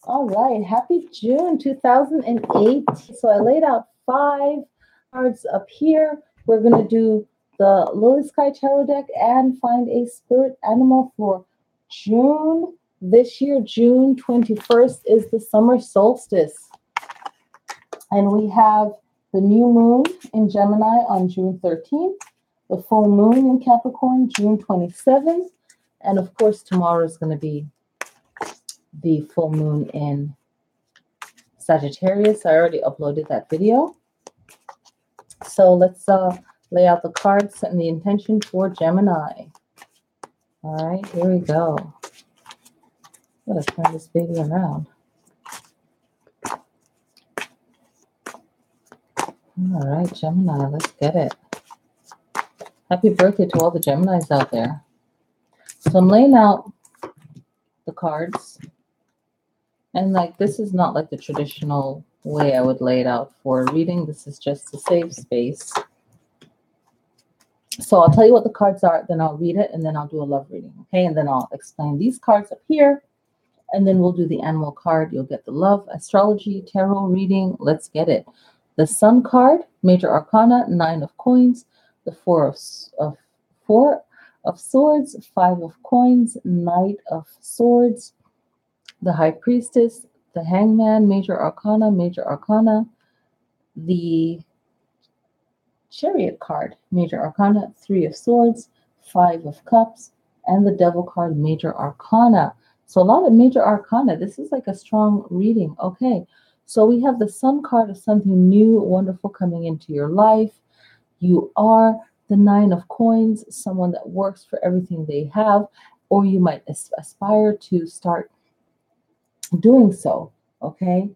All right, happy June 2008. So I laid out five cards up here. We're going to do the Lily Sky Tarot deck and find a spirit animal for June. This year, June 21st, is the summer solstice. And we have the new moon in Gemini on June 13th, the full moon in Capricorn, June 27th. And of course, tomorrow is going to be the full moon in Sagittarius. I already uploaded that video. So let's lay out the cards and the intention for Gemini. All right, here we go. Let's turn this baby around. All right, Gemini, let's get it. Happy birthday to all the Geminis out there. So I'm laying out the cards. And like, this is not like the traditional way I would lay it out for a reading. This is just a safe space. So I'll tell you what the cards are, then I'll read it, and then I'll do a love reading, okay? And then I'll explain these cards up here, and then we'll do the animal card. You'll get the love, astrology, tarot reading. Let's get it. The Sun card, Major Arcana, 9 of coins, the Four of Swords, 5 of coins, Knight of Swords, the High Priestess, the Hangman, Major Arcana, the Chariot card, Major Arcana, 3 of Swords, 5 of Cups, and the Devil card, Major Arcana. So a lot of Major Arcana. This is like a strong reading. Okay, so we have the Sun card of something new, wonderful coming into your life. You are the 9 of coins, someone that works for everything they have, or you might aspire to start doing so. Okay,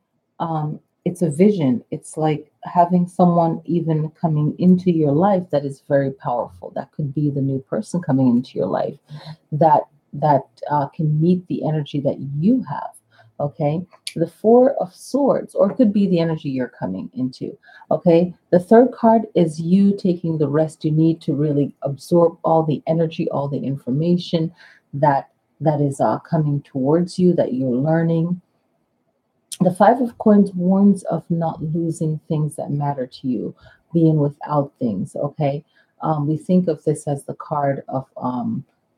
it's a vision. It's like having someone even coming into your life that is very powerful. That could be the new person coming into your life that can meet the energy that you have. Okay, the Four of Swords, or it could be the energy you're coming into. Okay, the third card is you taking the rest you need to really absorb all the energy, all the information that is coming towards you, that you're learning. The Five of Coins warns of not losing things that matter to you, being without things, okay? We think of this as the card of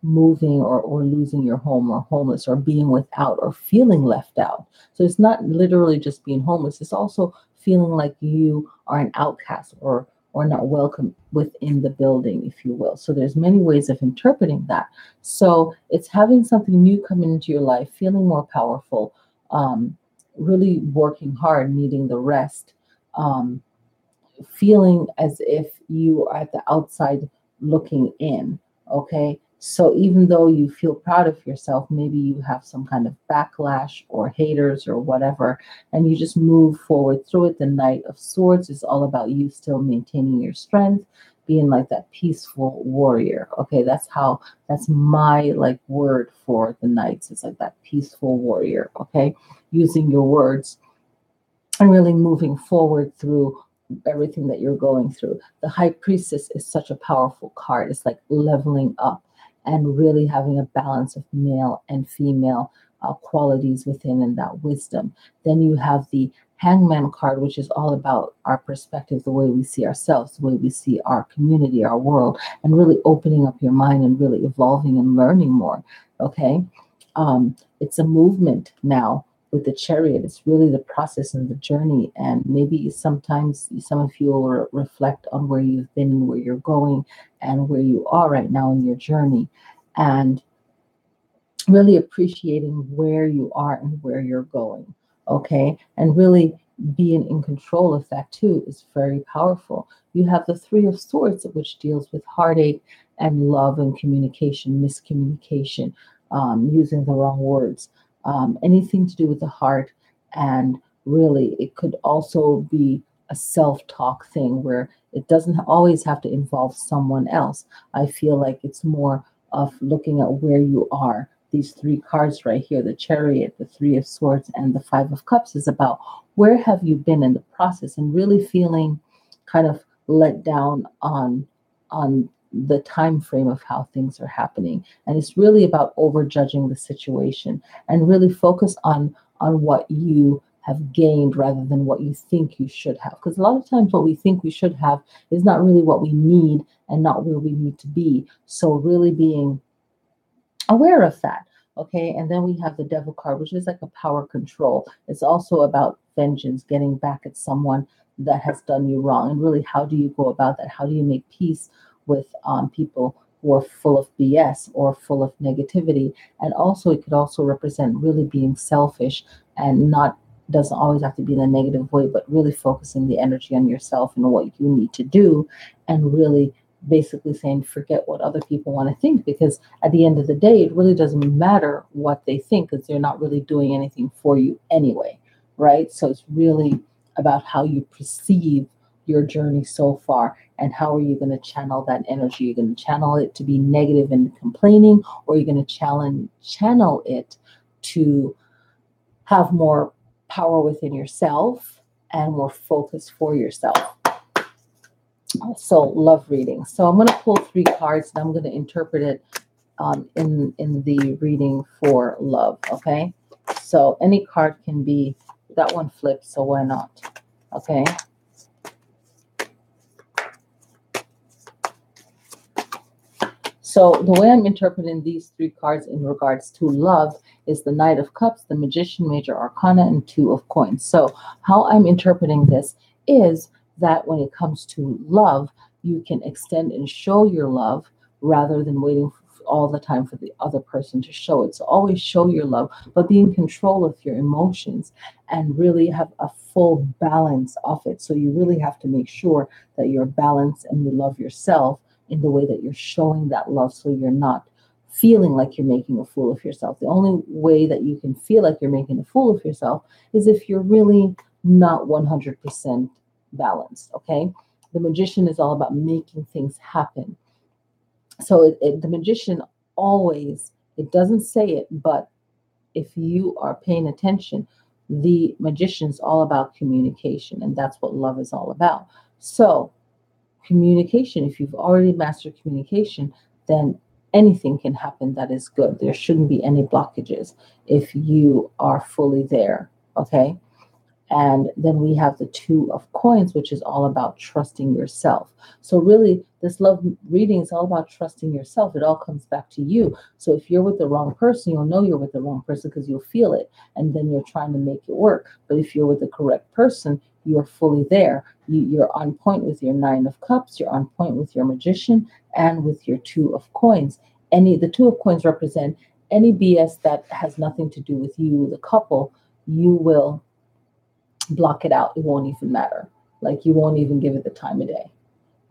moving or losing your home or homeless or being without or feeling left out. So it's not literally just being homeless, it's also feeling like you are an outcast or not welcome within the building, if you will. So there's many ways of interpreting that. So it's having something new come into your life, feeling more powerful, really working hard, needing the rest, um, feeling as if you are at the outside looking in. Okay. So even though you feel proud of yourself, maybe you have some kind of backlash or haters or whatever, and you just move forward through it. The Knight of Swords is all about you still maintaining your strength, being like that peaceful warrior. Okay, that's my like word for the knights. It's like that peaceful warrior. Okay, using your words and really moving forward through everything that you're going through. The High Priestess is such a powerful card. It's like leveling up and really having a balance of male and female qualities within and that wisdom. Then you have the Hangman card, which is all about our perspective, the way we see ourselves, the way we see our community, our world, and really opening up your mind and really evolving and learning more. Okay. It's a movement now with the Chariot. It's really the process and the journey. And maybe sometimes some of you will reflect on where you've been and where you're going and where you are right now in your journey. And really appreciating where you are and where you're going. Okay. And really being in control of that too is very powerful. You have the Three of Swords, which deals with heartache and love and communication, miscommunication, using the wrong words, anything to do with the heart. And really, it could also be a self talk thing where it doesn't always have to involve someone else. I feel like it's more of looking at where you are. These three cards right here, the Chariot, the Three of Swords, and the Five of Cups, is about where have you been in the process and really feeling kind of let down on the time frame of how things are happening. And it's really about over judging the situation and really focus on on what you have gained rather than what you think you should have. Because a lot of times what we think we should have is not really what we need and not where we need to be. So really being aware of that. Okay, and then we have the devil card, which is like a power control. It's also about vengeance, getting back at someone that has done you wrong. And really, how do you go about that? How do you make peace with people who are full of BS or full of negativity? And also, it could also represent really being selfish and not, doesn't always have to be in a negative way, but really focusing the energy on yourself and what you need to do, and really basically saying forget what other people want to think, because at the end of the day it really doesn't matter what they think, because they're not really doing anything for you anyway, right? So it's really about how you perceive your journey so far, and how are you going to channel that energy. You're going to channel it to be negative and complaining, or you're going to channel it to have more power within yourself and more focus for yourself. So love reading. So I'm going to pull 3 cards and I'm going to interpret it in the reading for love. Okay. So any card can be, that one flips, so why not? Okay. So the way I'm interpreting these 3 cards in regards to love is the Knight of Cups, the Magician, Major Arcana, and 2 of Coins. So how I'm interpreting this is that when it comes to love, you can extend and show your love rather than waiting all the time for the other person to show it. So always show your love, but be in control of your emotions and really have a full balance of it. So you really have to make sure that you're balanced and you love yourself in the way that you're showing that love, so you're not feeling like you're making a fool of yourself. The only way that you can feel like you're making a fool of yourself is if you're really not 100% balanced. Okay. The Magician is all about making things happen. So the Magician always, it doesn't say it, but if you are paying attention, the Magician is all about communication, and that's what love is all about. So communication, if you've already mastered communication, then anything can happen that is good. There shouldn't be any blockages if you are fully there. Okay. And then we have the 2 of Coins, which is all about trusting yourself. So really, this love reading is all about trusting yourself. It all comes back to you. So if you're with the wrong person, you'll know you're with the wrong person because you'll feel it, and then you're trying to make it work. But if you're with the correct person, you're fully there. You're on point with your 9 of Cups. You're on point with your Magician and with your 2 of Coins. The 2 of Coins represent any BS that has nothing to do with you, the couple. You will block it out. It won't even matter. Like, you won't even give it the time of day.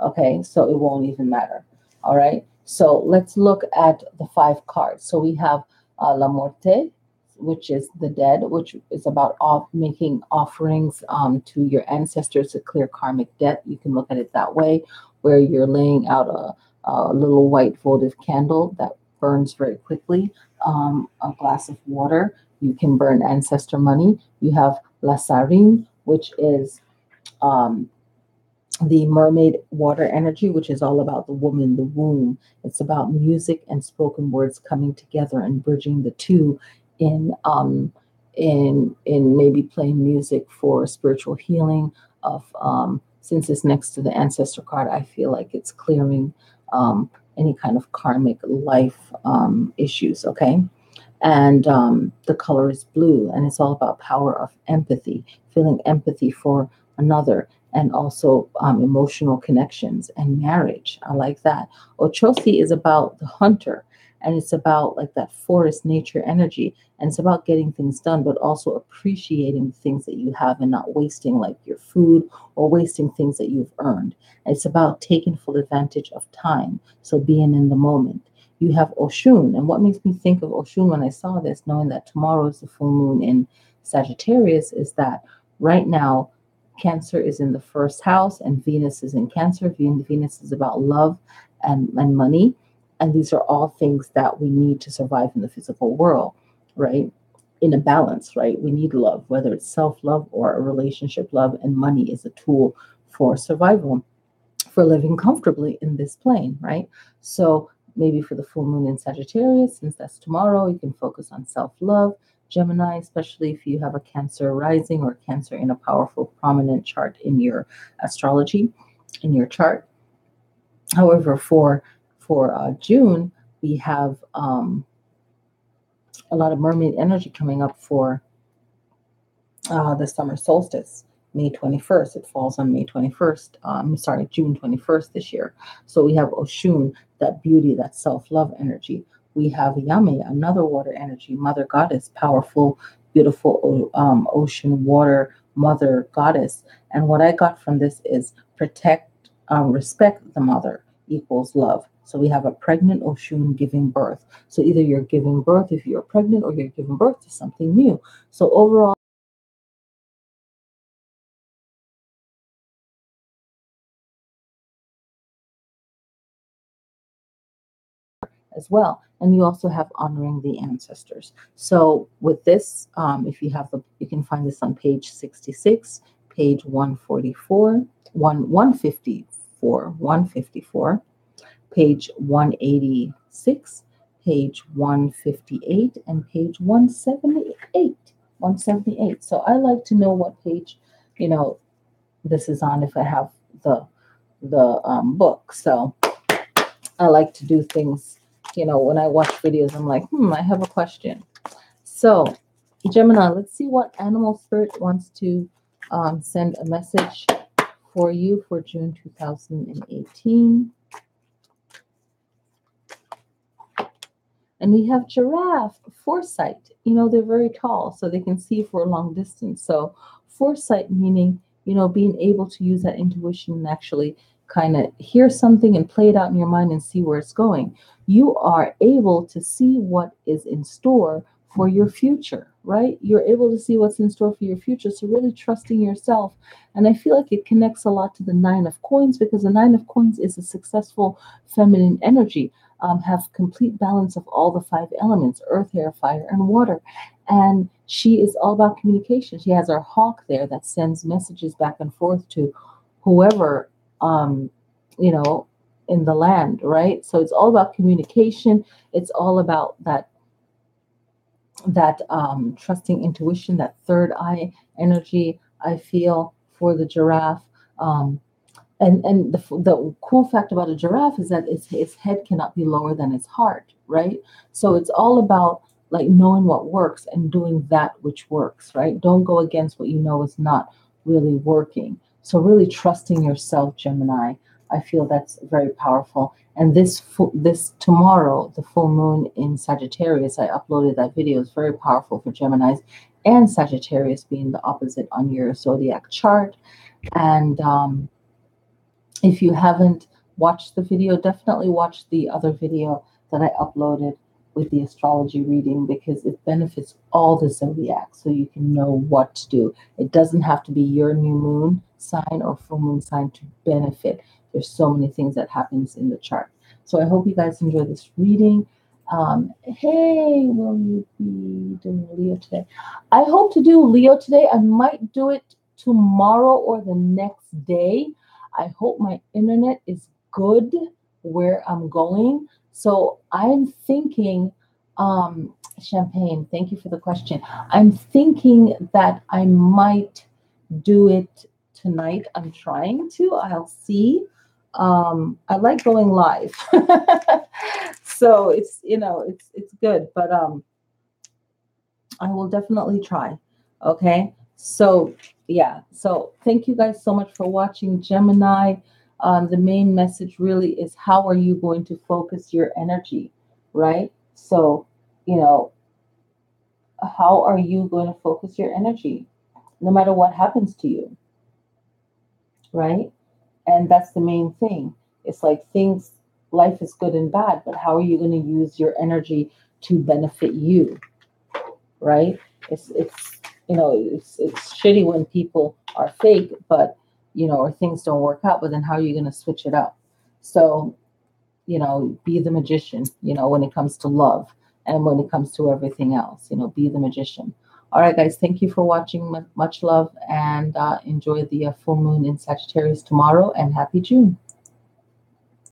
Okay, so it won't even matter. All right, so let's look at the 5 cards. So we have La Muerte, which is the dead, which is about making offerings to your ancestors to clear karmic debt. You can look at it that way, where you're laying out a little white votive candle that burns very quickly, a glass of water. You can burn ancestor money. You have La Sarine, which is um, the mermaid water energy, which is all about the woman, the womb. It's about music and spoken words coming together and bridging the two in maybe playing music for spiritual healing of since it's next to the ancestor card, I feel like it's clearing any kind of karmic life issues. Okay. And the color is blue, and it's all about power of empathy, feeling empathy for another, and also emotional connections and marriage. I like that. Ochosi is about the hunter, and it's about like that forest nature energy, and it's about getting things done, but also appreciating the things that you have and not wasting like your food or wasting things that you've earned. It's about taking full advantage of time, so being in the moment. You have Oshun. And what makes me think of Oshun when I saw this, knowing that tomorrow is the full moon in Sagittarius, is that right now Cancer is in the first house and Venus is in Cancer. Venus is about love and money. And these are all things that we need to survive in the physical world, right? In a balance, right? We need love, whether it's self-love or a relationship love, and money is a tool for survival, for living comfortably in this plane, right? So maybe for the full moon in Sagittarius, since that's tomorrow, you can focus on self-love, Gemini, especially if you have a Cancer rising or Cancer in a powerful, prominent chart in your astrology, in your chart. However, for June, we have a lot of mermaid energy coming up for the summer solstice, May 21st. It falls on May 21st. Sorry, June 21st this year. So we have Oshun, that beauty, that self-love energy. We have Yami, another water energy, mother goddess, powerful, beautiful ocean water mother goddess. And what I got from this is protect, respect the mother equals love. So we have a pregnant Oshun giving birth. So either you're giving birth if you're pregnant, or you're giving birth to something new. So overall, as well. And you also have honoring the ancestors. So with this, if you have you can find this on page 66, page 144, 154, page 186, page 158, and page 178. 178. So I like to know what page, you know, this is on if I have the book. So I like to do things, when I watch videos, I'm like, I have a question. So, Gemini, let's see what animal spirit wants to send a message for you for June 2018. And we have giraffe, foresight. They're very tall, so they can see for a long distance. So, foresight meaning, being able to use that intuition and actually kind of hear something and play it out in your mind and see where it's going. You are able to see what is in store for your future, right? You're able to see what's in store for your future. So, really trusting yourself. And I feel like it connects a lot to the Nine of Coins, because the Nine of Coins is a successful feminine energy. Have complete balance of all the five elements: earth, air, fire, and water. And she is all about communication. She has her hawk there that sends messages back and forth to whoever, um, you know, in the land, right? So it's all about communication. It's all about that trusting intuition, that third eye energy. I feel for the giraffe. And the cool fact about a giraffe is that its head cannot be lower than its heart, right? So it's all about like knowing what works and doing that which works, right? Don't go against what you know is not really working. So really trusting yourself, Gemini. I feel that's very powerful. And this tomorrow, the full moon in Sagittarius, I uploaded that video. It's very powerful for Geminis, and Sagittarius being the opposite on your zodiac chart. And if you haven't watched the video, definitely watch the other video that I uploaded with the astrology reading, because it benefits all the zodiac, so you can know what to do. It doesn't have to be your new moon sign or full moon sign to benefit. There's so many things that happens in the chart. So I hope you guys enjoy this reading. Hey, will you be doing Leo today? I hope to do Leo today. I might do it tomorrow or the next day. I hope my internet is good where I'm going. So I'm thinking, Champagne, thank you for the question. I'm thinking that I might do it tonight. I'm trying to. I'll see. I like going live. So it's good, but I will definitely try. Okay. So, yeah. So, thank you guys so much for watching, Gemini. The main message really is, how are you going to focus your energy, right? So, you know, how are you going to focus your energy no matter what happens to you, right? And that's the main thing. It's like life is good and bad, but how are you going to use your energy to benefit you? Right? It's shitty when people are fake, but or things don't work out. But then how are you going to switch it up? So be the magician. When it comes to love and when it comes to everything else, be the magician. All right, guys. Thank you for watching. Much love, and enjoy the full moon in Sagittarius tomorrow. And happy June.